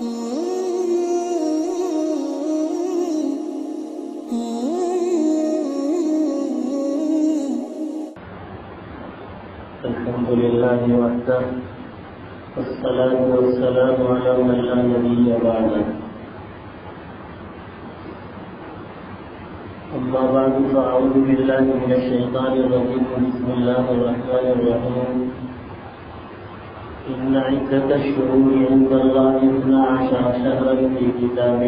الحمد لله وحده والصلاة والسلام على من لا نبي بعده أما بعد فأعوذ بالله من الشيطان الرجيم بسم الله الرحمن الرحيم إن عدة الشهور عند الله 12 شهرا في كتاب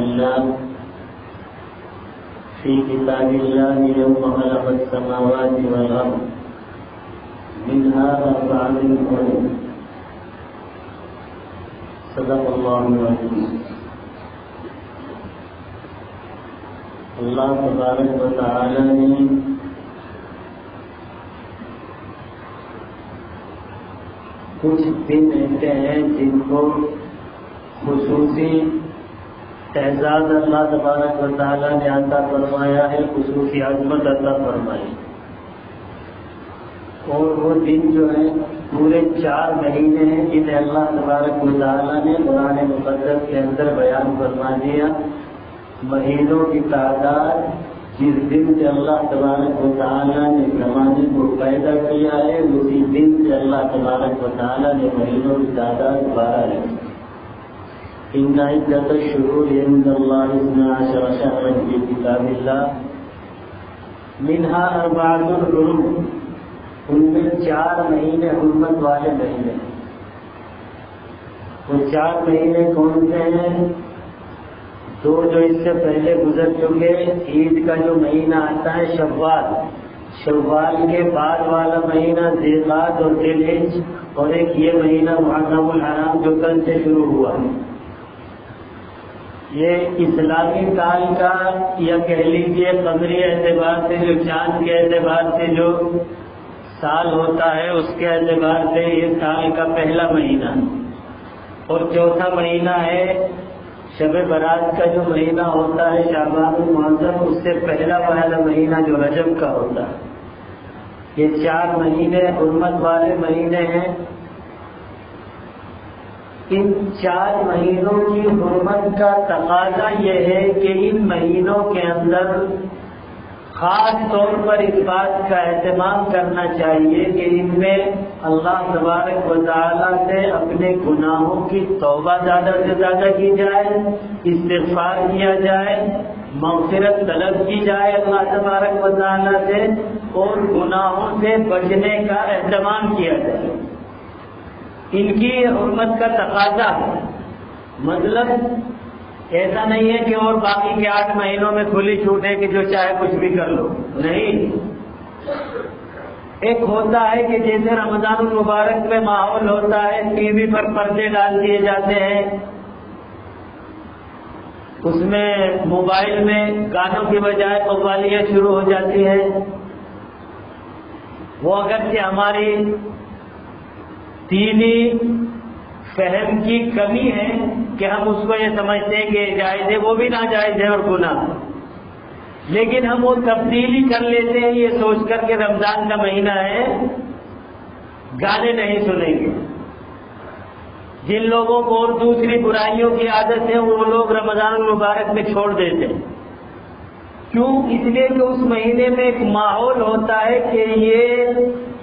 الله يوم خلق السماوات والأرض منها 4 حرم صدق الله العظيم. اللہ تبارک و تعالی نے کچھ دن ایسے ہیں جن کو خصوصی اعزاز اللہ تبارک و تعالی نے عطا فرمایا ہے، خصوصی عظمت عطا فرمائی، اور وہ دن جو ہے پورے 4 مہینے ہیں جنہیں اللہ تبارک و تعالی نے قرآن مقدس کے اندر بیان فرما دیا. مہینوں کی تعداد جس دن سے اللہ تبارک و تعالی نے زمانے کو پیدا کیا ہے اسی دن سے اللہ تبارک و تعالی نے مہینوں کی تعداد 12 ہے. ان عدت الشہور عند اللہ 12 شہرا فی کتاب اللہ منها 4 حرم، ان میں 4 مہینے حرمت والے مہینے. وہ 4 مہینے کون سے ہیں؟ 2 جو اس سے پہلے گزر چکے، عید کا جو مہینہ آتا ہے شوال کے بعد والا مہینہ ذی القعدہ اور ذی الحجہ، اور ایک یہ مہینہ محرم الحرام جو کل سے شروع ہوا. یہ اسلامی سال کا یا کہہ لیجیے قمری اعتبار سے جو چاند کے اعتبار سے جو سال ہوتا ہے اس کے اعتبار سے یہ سال کا پہلا مہینہ، اور چوتھا مہینہ ہے شب برات کا جو مہینہ ہوتا ہے شعبان المعظم، اس سے پہلا والا مہینہ جو رجب کا ہوتا ہے. یہ 4 مہینے حرمت والے مہینے ہیں. ان 4 مہینوں کی حرمت کا تقاضا یہ ہے کہ ان مہینوں کے اندر خاص طور پر اس بات کا اہتمام کرنا چاہیے کہ ان میں اللہ تبارک و تعالیٰ سے اپنے گناہوں کی توبہ زیادہ سے زیادہ کی جائے، استغفار کیا جائے، مغفرت طلب کی جائے اللہ تبارک و تعالیٰ سے، اور گناہوں سے بچنے کا اہتمام کیا جائے. ان کی حرمت کا تقاضا ہے. مطلب ایسا نہیں ہے کہ اور باقی کے 8 مہینوں میں کھلی چھوٹ ہے کہ جو چاہے کچھ بھی کر لو، نہیں. ایک ہوتا ہے کہ جیسے رمضان المبارک میں ماحول ہوتا ہے، ٹی وی پر پردے ڈال دیے جاتے ہیں، اس میں موبائل میں گانوں کی بجائے قوالیاں شروع ہو جاتی ہیں. وہ اگرچہ ہماری دینی فہم کی کمی ہے کہ ہم اس کو یہ سمجھتے ہیں کہ جائز ہے، وہ بھی ناجائز ہے اور گناہ، لیکن ہم وہ تبدیلی کر لیتے ہیں یہ سوچ کر کہ رمضان کا مہینہ ہے گانے نہیں سنیں گے. جن لوگوں کو اور دوسری برائیوں کی عادت ہے وہ لوگ رمضان المبارک میں چھوڑ دیتے ہیں. کیوں؟ اس لیے کہ اس مہینے میں ایک ماحول ہوتا ہے کہ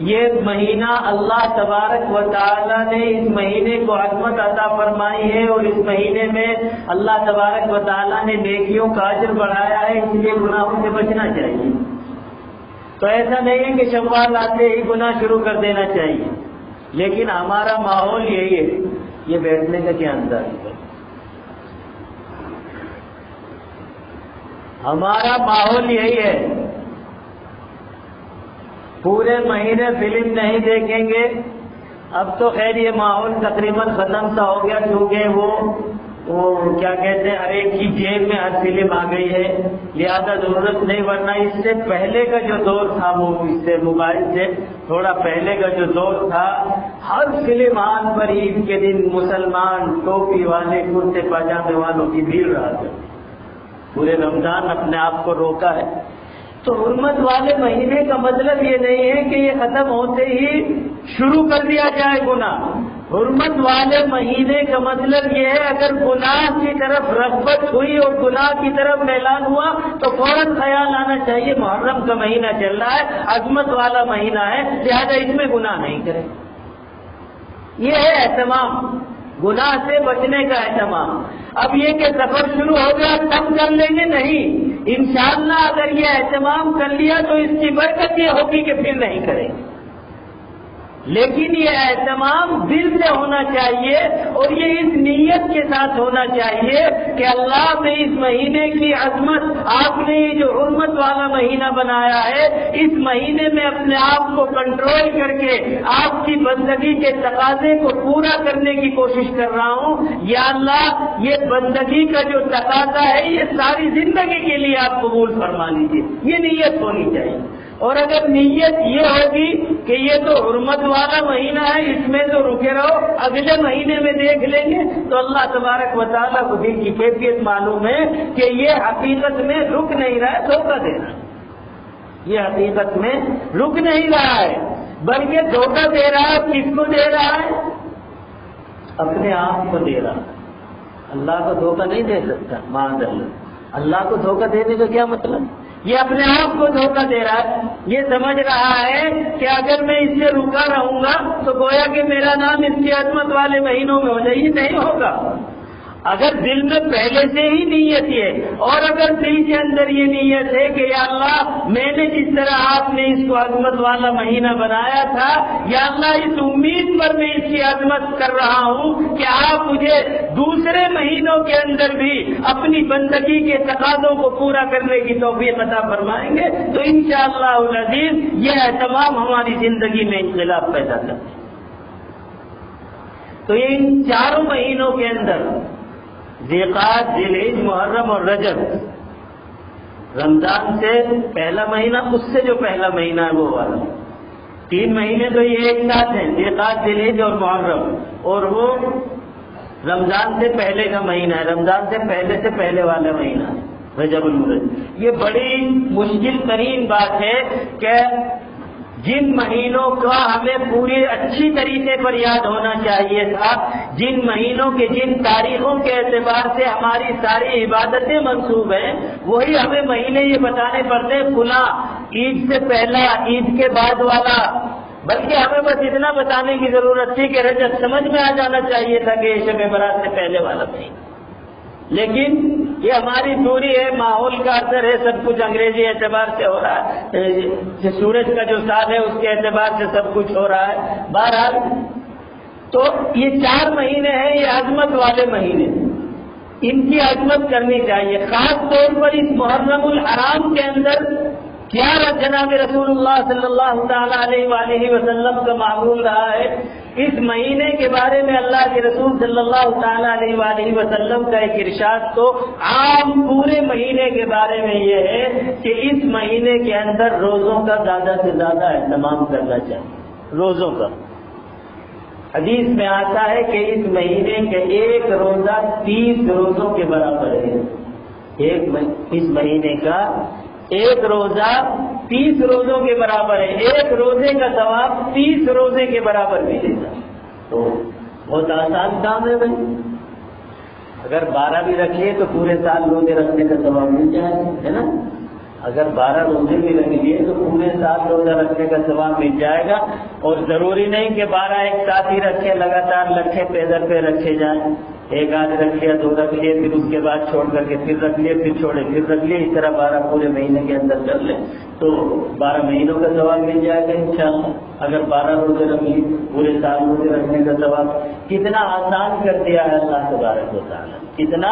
یہ مہینہ اللہ تبارک و تعالی نے اس مہینے کو عظمت عطا فرمائی ہے، اور اس مہینے میں اللہ تبارک و تعالی نے نیکیوں کا اجر بڑھایا ہے، اس لیے گناہوں سے بچنا چاہیے. تو ایسا نہیں ہے کہ شوال آتے ہی گناہ شروع کر دینا چاہیے، لیکن ہمارا ماحول یہی ہے. یہ بیٹھنے کا کیا انداز ہے؟ ہمارا ماحول یہی ہے. پورے مہینے فلم نہیں دیکھیں گے. اب تو خیر یہ ماحول تقریباً ختم سا ہو گیا، کیونکہ وہ کیا کہتے ہیں ہر ایک کی جیب میں ہر فلم آ گئی ہے، لہذا ضرورت نہیں. ورنہ اس سے پہلے کا جو دور تھا، وہ اس سے موبائل سے تھوڑا پہلے کا جو دور تھا، ہر فلم آن پر عید کے دن مسلمان ٹوپی والے کرتے پاجامے والوں کی بھیڑ رہا تھا. پورے رمضان اپنے آپ کو روکا ہے. تو حرمت والے مہینے کا مطلب یہ نہیں ہے کہ یہ ختم ہوتے ہی شروع کر دیا جائے گناہ. حرمت والے مہینے کا مطلب یہ ہے اگر گناہ کی طرف رغبت ہوئی اور گناہ کی طرف اعلان ہوا تو فوراً خیال آنا چاہیے محرم کا مہینہ چل رہا ہے، عظمت والا مہینہ ہے، لہذا اس میں گناہ نہیں کریں۔ یہ ہے اہتمام، گناہ سے بچنے کا اہتمام۔ اب یہ کہ سفر شروع ہو گیا تب کر لیں گے، نہیں، انشاءاللہ اگر یہ اہتمام کر لیا تو اس کی برکت یہ ہوگی کہ پھر نہیں کریں گے، لیکن یہ اہتمام دل سے ہونا چاہیے اور یہ اس نیت کے ساتھ ہونا چاہیے کہ اللہ نے اس مہینے کی عظمت، آپ نے یہ جو حرمت والا مہینہ بنایا ہے، اس مہینے میں اپنے آپ کو کنٹرول کر کے آپ کی بندگی کے تقاضے کو پورا کرنے کی کوشش کر رہا ہوں۔ یا اللہ یہ بندگی کا جو تقاضا ہے یہ ساری زندگی کے لیے آپ قبول فرما لیجیے، یہ نیت ہونی چاہیے۔ اور اگر نیت یہ ہوگی کہ یہ تو حرمت والا مہینہ ہے، اس میں تو رکے رہو، اگلے مہینے میں دیکھ لیں گے، تو اللہ تبارک و تعالیٰ کو دل کی کیفیت معلوم ہے کہ یہ حقیقت میں رک نہیں رہا ہے، دھوکہ دے رہا ہے، یہ حقیقت میں رک نہیں رہا ہے بلکہ دھوکہ دے رہا ہے۔ کس کو دے رہا ہے؟ اپنے آپ کو دے رہا ہے۔ اللہ کو دھوکہ نہیں دے سکتا، معاذ اللہ۔ اللہ کو دھوکہ دینے کا کیا مطلب؟ یہ اپنے آپ کو دھوکہ دے رہا ہے، یہ سمجھ رہا ہے کہ اگر میں اس سے رکا رہوں گا تو گویا کہ میرا نام اس کی عظمت والے مہینوں میں ہو جائے، یہ نہیں ہوگا۔ اگر دل میں پہلے سے ہی نیت ہے، اور اگر دل کے اندر یہ نیت ہے کہ یا اللہ میں نے جس طرح آپ نے اس کو عظمت والا مہینہ بنایا تھا، یا اللہ اس امید پر میں اس کی عظمت کر رہا ہوں کہ آپ مجھے دوسرے مہینوں کے اندر بھی اپنی بندگی کے تقاضوں کو پورا کرنے کی توفیق عطا فرمائیں گے، تو انشاءاللہ العزیز یہ اہتمام ہماری زندگی میں انقلاب پیدا کرتے ہیں۔ تو یہ ان چاروں مہینوں کے اندر ذیقعد، ذیالحج، محرم اور رجب، رمضان سے پہلا مہینہ، اس سے جو پہلا مہینہ ہے وہ والا، 3 مہینے تو یہ ایک ساتھ ہیں، ذیقعد، ذیالحج اور محرم، اور وہ رمضان سے پہلے کا مہینہ ہے، رمضان سے پہلے والا مہینہ ہے رجب المرد۔ یہ بڑی مشکل ترین بات ہے کہ جن مہینوں کا ہمیں پوری اچھی طریقے پر یاد ہونا چاہیے تھا، جن مہینوں کے جن تاریخوں کے اعتبار سے ہماری ساری عبادتیں منسوب ہیں، وہی ہمیں مہینے یہ بتانے پڑتے ہیں فلاں عید سے پہلا، عید کے بعد والا، بلکہ ہمیں بس اتنا بتانے کی ضرورت تھی کہ رجب سمجھ میں آ جانا چاہیے تھا کہ شب برات سے پہلے والا مہینہ۔ لیکن یہ ہماری دوری ہے، ماحول کا اثر ہے، سب کچھ انگریزی اعتبار سے ہو رہا ہے، سورج کا جو سال ہے اس کے اعتبار سے سب کچھ ہو رہا ہے۔ بہرحال تو یہ 4 مہینے ہیں، یہ عظمت والے مہینے، ان کی عظمت کرنی چاہیے۔ خاص طور پر اس محرم الحرام کے اندر کیا جناب رسول اللہ صلی اللہ تعالی علیہ وآلہ وسلم کا معمول رہا ہے، اس مہینے کے بارے میں اللہ کے رسول صلی اللہ تعالی علیہ وآلہ وسلم کا ایک ارشاد تو عام پورے مہینے کے بارے میں یہ ہے کہ اس مہینے کے اندر روزوں کا زیادہ سے زیادہ اہتمام کرنا چاہیے۔ روزوں کا حدیث میں آتا ہے کہ اس مہینے کے ایک روزہ 30 روزوں کے برابر ہے، اس مہینے کا ایک روزہ 30 روزوں کے برابر ہے، ایک روزے کا ثواب 30 روزے کے برابر ملے گا۔ تو بہت آسان کام ہے بھائی، اگر 12 بھی رکھیے تو پورے سال روزے رکھنے کا ثواب مل جائے گا، ہے نا؟ اگر 12 روزے بھی رکھ لیے تو پورے سال روزہ رکھنے کا ثواب مل جائے گا۔ اور ضروری نہیں کہ 12 ایک ساتھ ہی رکھے، لگاتار رکھے، پیدر پہ رکھے جائیں، ایک آدھ رکھ لیا، 2 رکھ لیے، پھر اس کے بعد چھوڑ کر کے پھر رکھ لیے، پھر چھوڑے، پھر رکھ لیے، اس طرح 12 پورے مہینے کے اندر کر لیں تو 12 مہینوں کا ثواب مل جائے گا انشاءاللہ۔ اگر 12 روزے رکھ لی، پورے سال روزے رکھنے کا ثواب، کتنا آسان کر دیا ہے اللہ تبارک و تعالیٰ، کتنا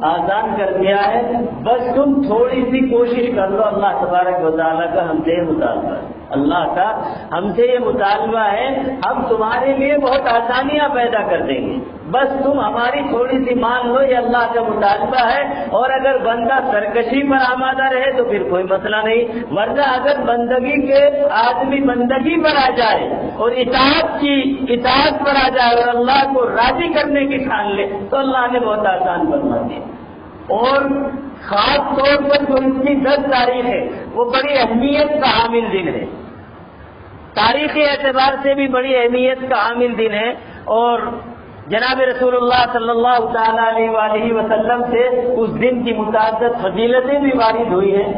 آسان کر دیا ہے۔ بس تم تھوڑی سی کوشش کر لو، اللہ تبارک و تعالیٰ کا ہم سے مطالبہ ہے، اللہ کا ہم سے یہ مطالبہ ہے، ہم تمہارے لیے بہت آسانیاں پیدا کر دیں گے، بس تم ہماری تھوڑی سی مان لو، یہ اللہ کا مطالبہ ہے۔ اور اگر بندہ سرکشی پر آمادہ رہے تو پھر کوئی مسئلہ نہیں، ورنہ اگر بندگی کے آدمی بندگی پر آ جائے اور اطاعت پر آ جائے اور اللہ کو راضی کرنے کی ٹھان لے تو اللہ نے بہت آسان فرما دیا۔ اور خاص طور پر جو اس کی 10 تاریخ ہے وہ بڑی اہمیت کا حامل دن ہے، تاریخی اعتبار سے بھی بڑی اہمیت کا حامل دن ہے۔ اور جناب رسول اللہ صلی اللہ تعالیٰ علیہ وآلہ وسلم سے اس دن کی متعدد فضیلتیں بھی وارد ہوئی ہیں.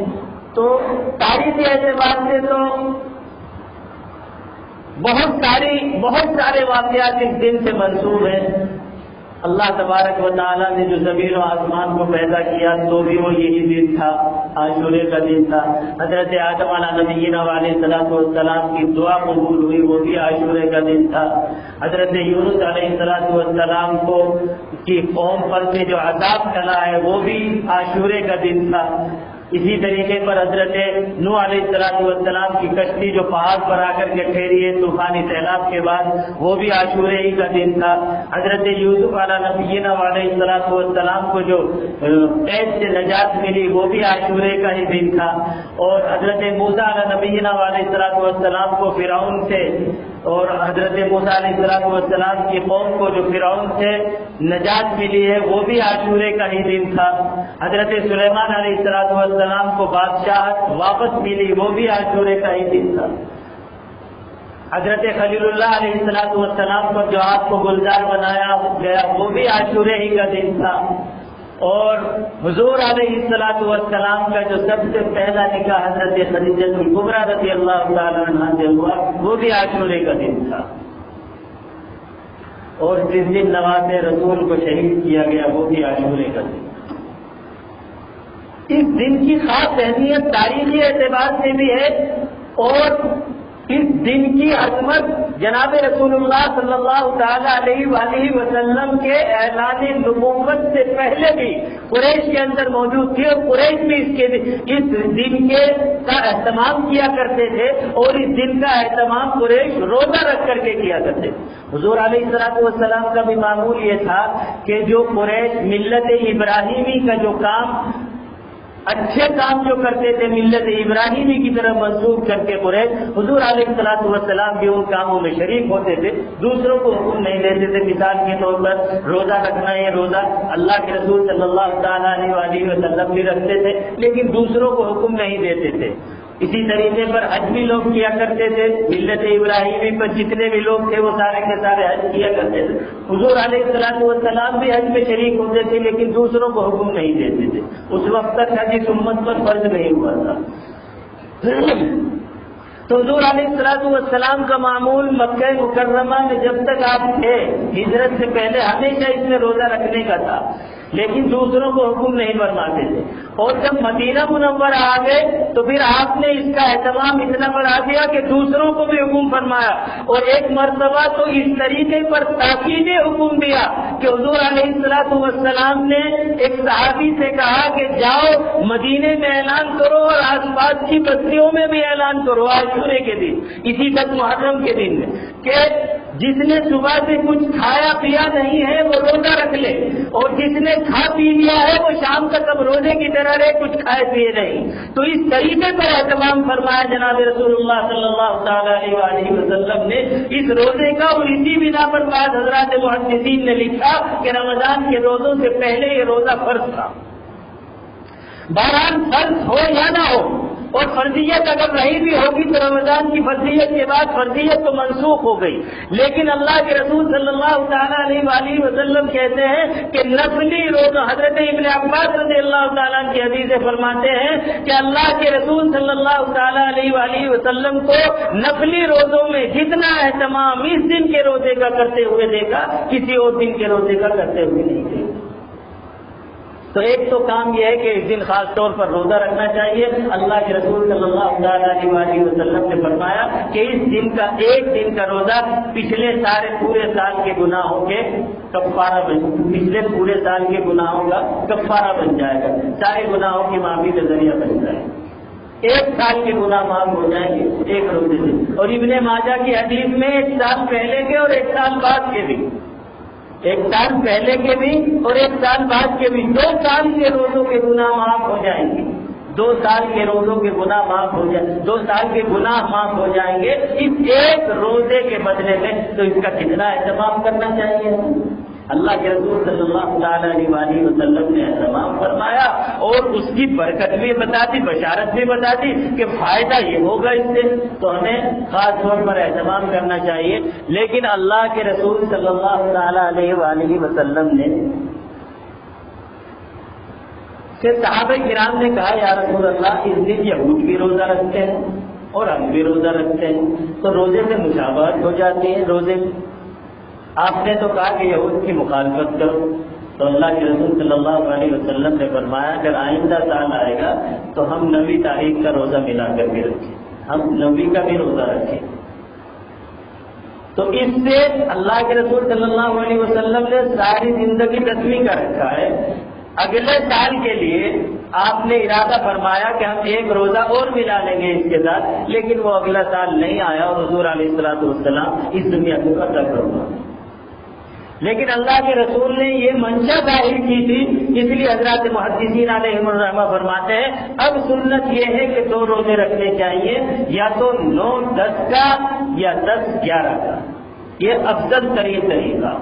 تو تاریخی اعتبار سے تو بہت سارے واقعات اس دن سے منسوب ہیں. اللہ تبارک و تعالیٰ نے جو زمین و آسمان کو پیدا کیا تو بھی وہ یہی دن تھا، عاشورے کا دن تھا. حضرت آدم علیہ نبینا علیہ الصلوۃ والسلام کی دعا قبول ہوئی، وہ بھی عاشورے کا دن تھا. حضرت یونس علیہ الصلوۃ والسلام کو کی قوم پر سے جو عذاب ٹلا ہے وہ بھی عاشورے کا دن تھا. اسی طریقے پر حضرت نوح علیہ السلام کی کشتی جو پہاڑ پر آ کر کے ٹھہری ہے طوفانی سیلاب کے بعد، وہ بھی عاشورے ہی کا دن تھا. حضرت یوسف علیہ نبینا علیہ السلام کو جو قید سے نجات ملی وہ بھی عاشورے کا ہی دن تھا. اور حضرت موسیٰ علیہ نبینا علیہ السلام کو فرعون سے اور حضرت موسیٰ علیہ السلام کی قوم کو جو فرعون سے نجات ملی ہے وہ بھی عاشورے کا ہی دن تھا. حضرت سلیمان علیہ السلام کو بادشاہت واپس ملی، وہ بھی عاشورے کا ہی دن تھا. حضرت خلیل اللہ علیہ السلام کو جو آپ کو گلزار بنایا گیا وہ بھی عاشورے ہی کا دن تھا. اور حضور علیہ السلام کا جو سب سے پہلا نکاح حضرت خدیجہ الکبریٰ رضی اللہ تعالیٰ عنہا سے ہوا وہ بھی عاشورے کا دن تھا. اور جس دن نوازِ رسول کو شہید کیا گیا وہ بھی عاشورے کا دن. اس دن کی خاص اہمیت تاریخی اعتبار سے بھی ہے، اور اس دن کی عظمت جناب رسول اللہ صلی اللہ تعالی علیہ وآلہ وسلم کے اعلان نبوت سے پہلے بھی قریش کے اندر موجود تھی، اور قریش بھی اس دن کا اہتمام کیا کرتے تھے، اور اس دن کا اہتمام قریش روزہ رکھ کر کے کیا کرتے تھے. حضور علیہ السلام کا بھی معمول یہ تھا کہ جو قریش ملت ابراہیمی کا جو کام اچھے کام جو کرتے تھے ملت ابراہیمی کی طرف منسوخ کر کے قریش، حضور علیہ السلام بھی ان کاموں میں شریک ہوتے تھے، دوسروں کو حکم نہیں دیتے تھے. مثال کے طور پر روزہ رکھنا، یہ روزہ اللہ کے رسول صلی اللہ تعالیٰ علیہ وسلم بھی رکھتے تھے لیکن دوسروں کو حکم نہیں دیتے تھے. اسی طریقے پر حج بھی لوگ کیا کرتے تھے، ملت ابراہیمی پر جتنے بھی لوگ تھے وہ سارے کے سارے حج کیا کرتے تھے. حضور علیہ السلام بھی حج میں شریک ہوتے تھے لیکن دوسروں کو حکم نہیں دیتے تھے. اس وقت تک حج اس امت پر فرض نہیں ہوا تھا. تو حضور علیہ السلام کا معمول مکہ مکرمہ میں جب تک آپ تھے ہجرت سے پہلے ہمیشہ اس میں روزہ رکھنے کا تھا، لیکن دوسروں کو حکم نہیں فرماتے تھے. اور جب مدینہ منورہ آ گئے تو پھر آپ نے اس کا اہتمام اتنا بڑھا دیا کہ دوسروں کو بھی حکم فرمایا. اور ایک مرتبہ تو اس طریقے پر تاکید حکم دیا کہ حضور علیہ السلام نے ایک صحابی سے کہا کہ جاؤ مدینے میں اعلان کرو اور آس پاس کی بستیوں میں بھی اعلان کرو عاشورے کے دن، اسی تک محرم کے دن میں، کہ جس نے صبح سے کچھ کھایا پیا نہیں ہے وہ روزہ رکھ لے، اور جس نے کھا پی لیا ہے وہ شام تک اب روزے کی طرح رہے، کچھ کھائے پیے نہیں. تو اس طریقے پر اہتمام فرمایا جناب رسول اللہ صلی اللہ تعالی علیہ وآلہ وسلم نے اس روزے کا. اور اسی بنا پر بعض حضرات محدثین نے لکھا کہ رمضان کے روزوں سے پہلے یہ روزہ فرض تھا. بہرحال فرض ہو یا نہ ہو، اور فرضیت اگر رہی بھی ہوگی تو رمضان کی فرضیت کے بعد فرضیت تو منسوخ ہو گئی. لیکن اللہ کے رسول صلی اللہ تعالیٰ علیہ وآلہ وسلم کہتے ہیں کہ نفلی روزہ، حضرت ابن عباس رضی اللہ تعالیٰ کی حدیث سے فرماتے ہیں کہ اللہ کے رسول صلی اللہ تعالیٰ علیہ وآلہ وسلم کو نفلی روزوں میں جتنا اہتمام اس دن کے روزے کا کرتے ہوئے دیکھا کسی اور دن کے روزے کا کرتے ہوئے نہیں دیکھا. تو ایک تو کام یہ ہے کہ اس دن خاص طور پر روزہ رکھنا چاہیے. اللہ کے رسول صلی اللہ علیہ وآلہ وسلم نے فرمایا کہ اس دن کا ایک دن کا روزہ پچھلے پورے سال کے گناہوں کے کفارہ پچھلے پورے سال کے گناہوں کا کفارہ بن جائے گا، سارے گناہوں کی معافی کا ذریعہ بن جائے گا. ایک سال کے گناہ معاف ہو جائیں گے ایک روزے سے. اور ابن ماجہ کی حدیث میں ایک سال پہلے کے اور ایک سال بعد کے بھی، ایک سال پہلے کے بھی اور ایک سال بعد کے بھی 2 سال کے روزوں کے گناہ معاف ہو جائیں گے. 2 سال کے روزوں کے گناہ معاف ہو جائیں، 2 سال کے گناہ معاف ہو جائیں گے اس ایک روزے کے بدلے میں. تو اس کا کتنا اہتمام کرنا چاہیے. اللہ کے رسول صلی اللہ تعالی علیہ وسلم نے اہتمام فرمایا اور اس کی برکت بھی بتا دی، بشارت بھی بتا دی کہ فائدہ یہ ہوگا اس سے، تو ہمیں خاص طور پر اہتمام کرنا چاہیے۔ لیکن اللہ کے رسول صلی اللہ تعالی علیہ وسلم نے کہ صحابہ کرام نے کہا یا رسول اللہ اس دن یہود بھی روزہ رکھتے ہیں اور ہم بھی روزہ رکھتے ہیں، تو روزے سے مشابہت ہو جاتی ہے۔ روزے آپ نے تو کہا کہ یہود کی مخالفت کرو، تو اللہ کے رسول صلی اللہ علیہ وسلم نے فرمایا اگر آئندہ سال آئے گا تو ہم 9 تاریخ کا روزہ ملا کر کے رکھیں، ہم 9 کا بھی روزہ رکھیں۔ تو اس سے اللہ کے رسول صلی اللہ علیہ وسلم نے ساری زندگی 10ویں کا رکھا ہے۔ اگلے سال کے لیے آپ نے ارادہ فرمایا کہ ہم 1 روزہ اور ملا لیں گے اس کے ساتھ، لیکن وہ اگلا سال نہیں آیا اور حضور علیہ الصلوۃ والسلام اس دنیا سے قطع کر گئے۔ لیکن اللہ کے رسول نے یہ منشا ظاہر کی تھی، اس لیے حضرات محدثین علیہم الرحمہ فرماتے ہیں اب سنت یہ ہے کہ 2 روزے رکھنے چاہیے، یا تو 9-10 کا یا 10-11 کا، یہ افضل ترین طریقہ۔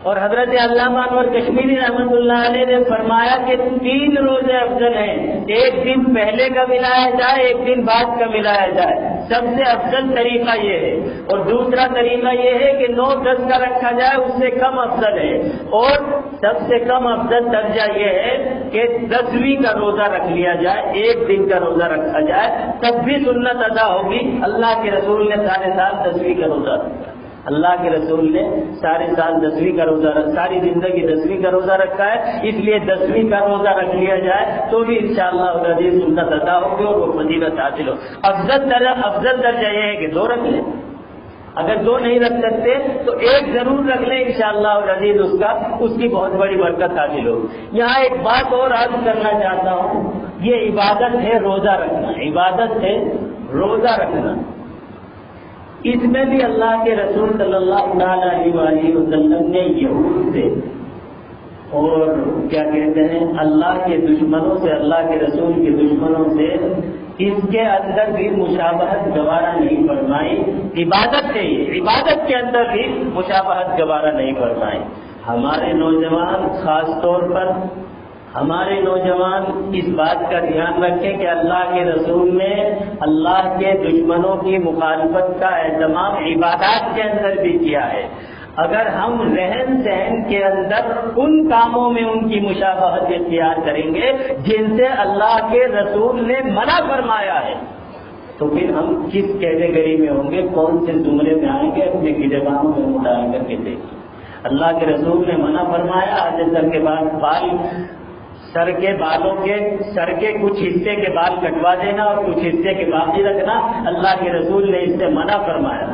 اور حضرت علامہ انور کشمیری رحمۃ اللہ علیہ نے فرمایا کہ 3 روزے افضل ہیں، 1 دن پہلے کا ملایا جائے، 1 دن بعد کا ملایا جائے، سب سے افضل طریقہ یہ ہے۔ اور دوسرا طریقہ یہ ہے کہ 9-10 کا رکھا جائے، اس سے کم افضل ہے۔ اور سب سے کم افضل درجہ یہ ہے کہ 10ویں کا روزہ رکھ لیا جائے، 1 دن کا روزہ رکھا جائے، تب بھی سنت ادا ہوگی۔ اللہ کے رسول نے سارے سال 10ویں کا روزہ رکھا، اللہ کے رسول نے سارے سال 10ویں کا روزہ رکھا، ساری زندگی 10ویں کا روزہ رکھا ہے، اس لیے 10ویں کا روزہ رکھ لیا جائے تو بھی انشاءاللہ العزیز سنت ادا ہوگی اور وہ فضیلت حاصل ہو۔ افضل درجہ یہ ہے کہ 2 رکھ لیں، اگر 2 نہیں رکھ سکتے تو 1 ضرور رکھ لیں، انشاءاللہ العزیز اس کی بہت بڑی برکت حاصل ہوگی۔ یہاں ایک بات اور عرض کرنا چاہتا ہوں، یہ عبادت ہے روزہ رکھنا، عبادت ہے روزہ رکھنا۔ اس میں بھی اللہ کے رسول صلی اللہ علیہ وسلم نے یہود سے اور کیا کہتے ہیں اللہ کے دشمنوں سے، اللہ کے رسول کے دشمنوں سے اس کے اندر بھی مشابہت گوارا نہیں فرمائی۔ عبادت ہے یہ، عبادت کے اندر بھی مشابہت گوارا نہیں فرمائی۔ ہمارے نوجوان خاص طور پر ہمارے نوجوان اس بات کا دھیان رکھیں کہ اللہ کے رسول نے اللہ کے دشمنوں کی مخالفت کا اہتمام عبادات کے اندر بھی کیا ہے۔ اگر ہم رہن سہن کے اندر ان کاموں میں ان کی مشابہت اختیار کریں گے جن سے اللہ کے رسول نے منع فرمایا ہے، تو پھر ہم کس کیٹیگری میں ہوں گے، کون سے زمرے میں آئیں گے، اپنے کتابوں میں مطالعہ کر کے دیکھیں۔ اللہ کے رسول نے منع فرمایا سر کے بعد سر کے کچھ حصے کے بال کٹوا دینا اور کچھ حصے کے باقی رکھنا، اللہ کے رسول نے اس سے منع فرمایا۔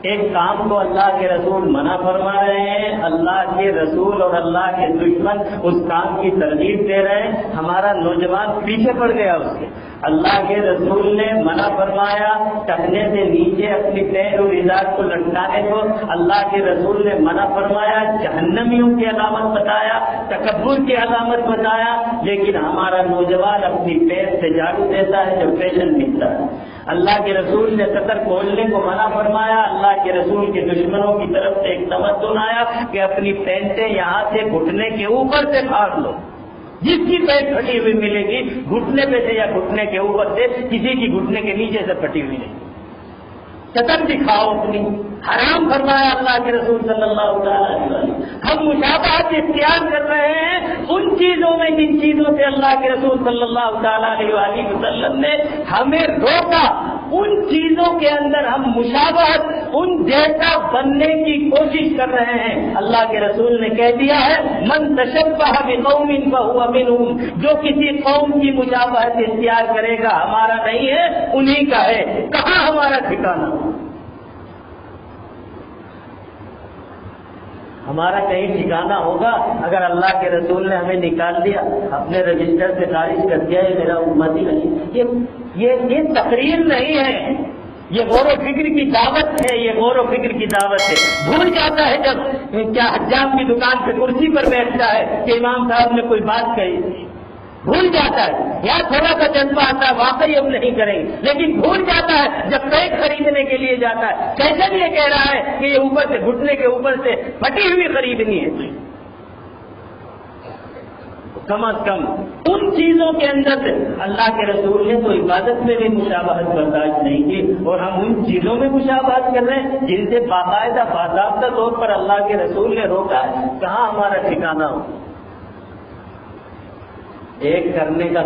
ایک کام کو اللہ کے رسول منع فرما رہے ہیں، اللہ کے رسول اور اللہ کے دشمن اس کام کی ترغیب دے رہے ہیں، ہمارا نوجوان پیچھے پڑ گیا اس کے۔ اللہ کے رسول نے منع فرمایا ٹخنے سے نیچے اپنی پیر اور ازار کو لٹکانے کو، اللہ کے رسول نے منع فرمایا جہنمیوں کی علامت بتایا، تکبر کی علامت بتایا، لیکن ہمارا نوجوان اپنی پیر سے جھاڑو دیتا ہے جب فیشن ملتا ہے۔ اللہ کے رسول نے سطر کھولنے کو منع فرمایا، اللہ کے رسول کے دشمنوں کی طرف سے ایک تمدن آیا کہ اپنی پینٹیں یہاں سے گھٹنے کے اوپر سے پھاڑ لو، جس کی پینٹ پھٹی ہوئی ملے گی گھٹنے پہ سے یا گھٹنے کے اوپر سے، کسی کی گھٹنے کے نیچے سے پھٹی ہوئی نہیں، سطر دکھاؤ اپنی۔ حرام فرمایا اللہ کے رسول صلی اللہ علیہ وسلم۔ ہم مشابہت اختیار کر رہے ہیں ان چیزوں میں جن چیزوں سے اللہ کے رسول صلی اللہ علیہ وسلم نے ہمیں روکا، ان چیزوں کے اندر ہم مشابہت ان جیسا بننے کی کوشش کر رہے ہیں۔ اللہ کے رسول نے کہہ دیا ہے من تشبہ بقوم فہو منہم، جو کسی قوم کی مشابہت اختیار کرے گا ہمارا نہیں ہے، انہی کا ہے۔ کہاں ہمارا ٹھکانہ؟ ہمارا کہیں ٹھکانہ ہوگا اگر اللہ کے رسول نے ہمیں نکال دیا، اپنے رجسٹر سے خارج کر دیا، یہ میرا امتی نہیں۔ یہ تقریر نہیں ہے، یہ غور و فکر کی دعوت ہے، یہ غور و فکر کی دعوت ہے۔ بھول جاتا ہے جب کیا حجام کی دکان پہ کرسی پر بیٹھتا ہے کہ امام صاحب نے کوئی بات کہی، بھول جاتا ہے، یا تھوڑا سا جذبہ آتا ہے واقعی ہم نہیں کریں گے، لیکن بھول جاتا ہے جب بیگ خریدنے کے لیے جاتا ہے کیسے یہ کہہ رہا ہے کہ یہ اوپر سے گھٹنے کے اوپر سے پھٹی ہوئی خریدنی ہے، کم از کم ان چیزوں کے اندر سے اللہ کے رسول نے تو عبادت میں بھی مشابہت برداشت نہیں کی، اور ہم ان چیزوں میں مشابہت کر رہے ہیں جن سے باقاعدہ باضابطہ طور پر اللہ کے رسول نے روکا ہے، کہاں ہمارا ٹھکانہ ہو۔ ایک کرنے کا